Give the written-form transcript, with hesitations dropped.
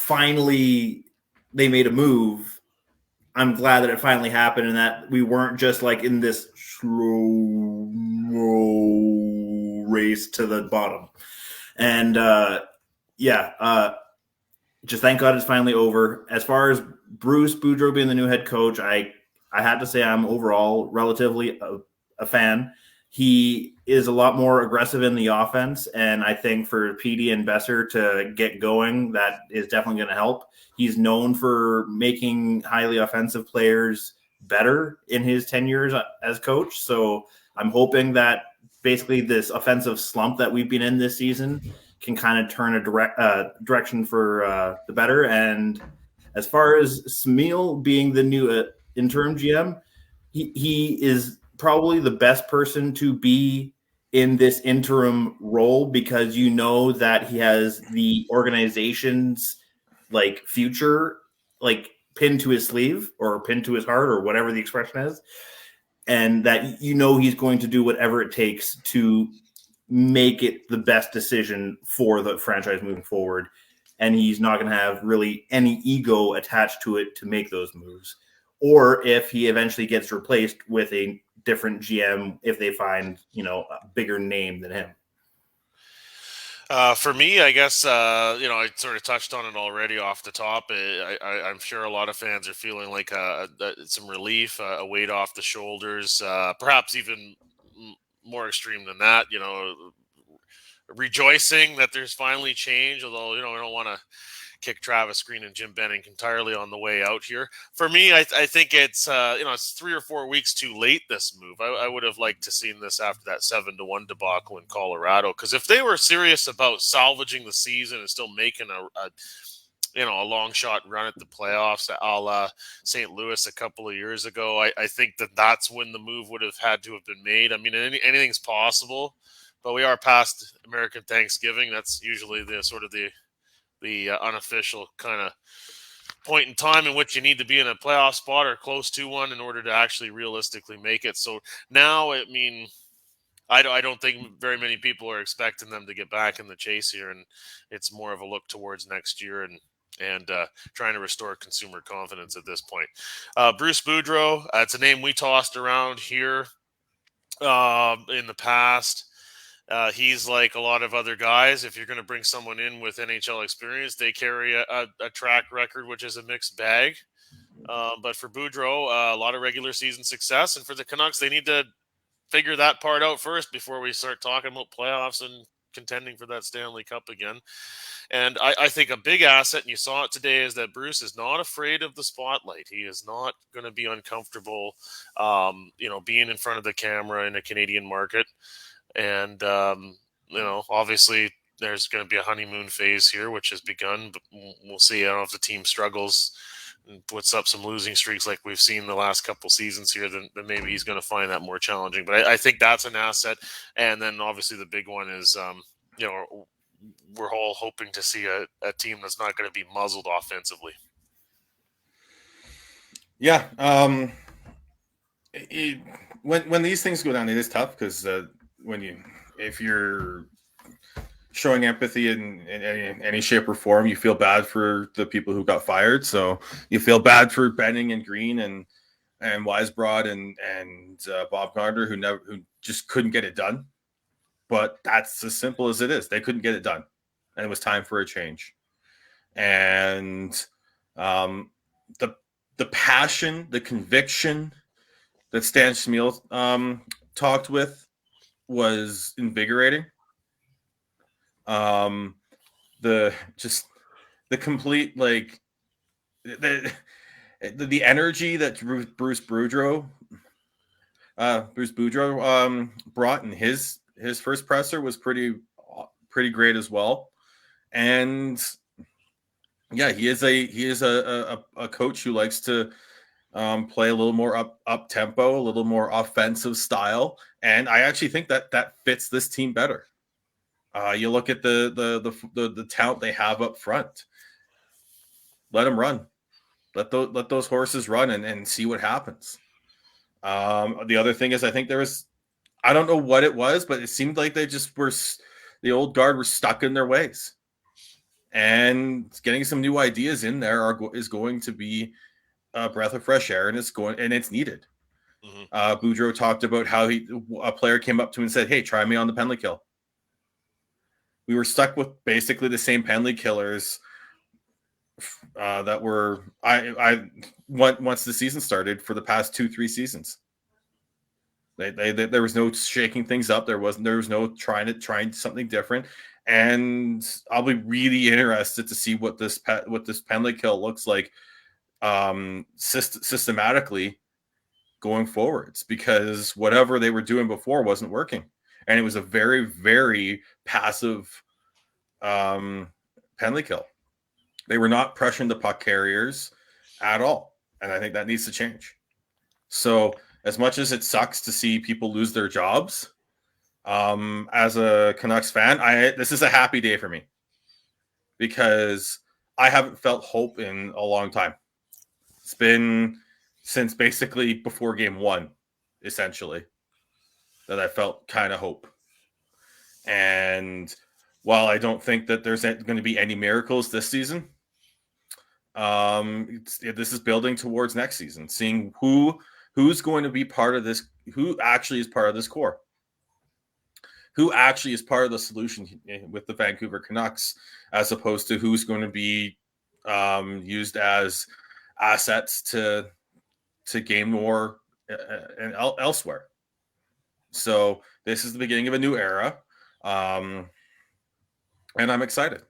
finally they made a move. I'm glad that it finally happened and that we weren't just like in this slow race to the bottom. And just thank God it's finally over. As far as Bruce Boudreau being the new head coach, I had to say I'm overall relatively a fan. He is a lot more aggressive in the offense, and I think for PD and Besser to get going, that is definitely going to help. He's known for making highly offensive players better in his 10 years as coach, so I'm hoping that basically this offensive slump that we've been in this season can kind of turn a direction for the better. And as far as Smil being the new interim GM, he is probably the best person to be in this interim role because you know that he has the organization's like future like pinned to his sleeve or pinned to his heart or whatever the expression is, and that you know he's going to do whatever it takes to make it the best decision for the franchise moving forward. And he's not going to have really any ego attached to it to make those moves. Or if he eventually gets replaced with a different GM, if they find, a bigger name than him. For me, I guess, I sort of touched on it already off the top. I'm sure a lot of fans are feeling like some relief, a weight off the shoulders, perhaps even more extreme than that, rejoicing that there's finally change, although, we don't want to kick Travis Green and Jim Benning entirely on the way out here. For me, I think it's, it's 3 or 4 weeks too late, this move. I would have liked to seen this after that 7-1 debacle in Colorado, because if they were serious about salvaging the season and still making a long shot run at the playoffs, a la St. Louis a couple of years ago, I think that's when the move would have had to have been made. I mean, anything's possible, but we are past American Thanksgiving. That's usually the sort of the unofficial kind of point in time in which you need to be in a playoff spot or close to one in order to actually realistically make it. So now, I mean, I don't think very many people are expecting them to get back in the chase here, and it's more of a look towards next year and trying to restore consumer confidence at this point. Bruce Boudreau, it's a name we tossed around here in the past. He's like a lot of other guys. If you're going to bring someone in with NHL experience, they carry a track record, which is a mixed bag. But for Boudreau, a lot of regular season success. And for the Canucks, they need to figure that part out first before we start talking about playoffs and contending for that Stanley Cup again. And I think a big asset, and you saw it today, is that Bruce is not afraid of the spotlight. He is not going to be uncomfortable, being in front of the camera in a Canadian market. And, obviously there's going to be a honeymoon phase here, which has begun, but we'll see. I don't know if the team struggles and puts up some losing streaks like we've seen the last couple seasons here, then maybe he's going to find that more challenging. But I think that's an asset. And then obviously the big one is, we're all hoping to see a team that's not going to be muzzled offensively. Yeah. When these things go down, it is tough because if you're showing empathy in any shape or form, you feel bad for the people who got fired. So you feel bad for Benning and Green and Weisbrod and Bob Gardner who just couldn't get it done. But that's as simple as it is. They couldn't get it done, and it was time for a change. And the passion, the conviction that Stan Smil talked with was invigorating. The complete the energy that Bruce Boudreau brought in his first presser was pretty great as well. And yeah, he is a coach who likes to play a little more up tempo, a little more offensive style, and I actually think that fits this team better. You look at the talent they have up front. Let them run. Let those horses run and see what happens. The other thing is, I think I don't know what it was, but it seemed like they just the old guard were stuck in their ways. and getting some new ideas in there is going to be a breath of fresh air, and it's needed. Boudreau talked about how a player came up to him and said, "Hey, try me on the penalty kill." We were stuck with basically the same penalty killers that were once the season started for the past 2-3 seasons. There was no shaking things up. There was no trying something different. And I'll be really interested to see what this penalty kill looks like systematically going forwards, because whatever they were doing before wasn't working, and it was a very, very passive penalty kill. They were not pressuring the puck carriers at all, and I think that needs to change. So as much as it sucks to see people lose their jobs, as a Canucks fan, this is a happy day for me, because I haven't felt hope in a long time. It's been since basically before game 1, essentially, that I felt kind of hope. And while I don't think that there's going to be any miracles this season, this is building towards next season, seeing who's going to be part of this, who actually is part of this core, who actually is part of the solution with the Vancouver Canucks, as opposed to who's going to be used as assets to gain more and elsewhere. So this is the beginning of a new era, and I'm excited.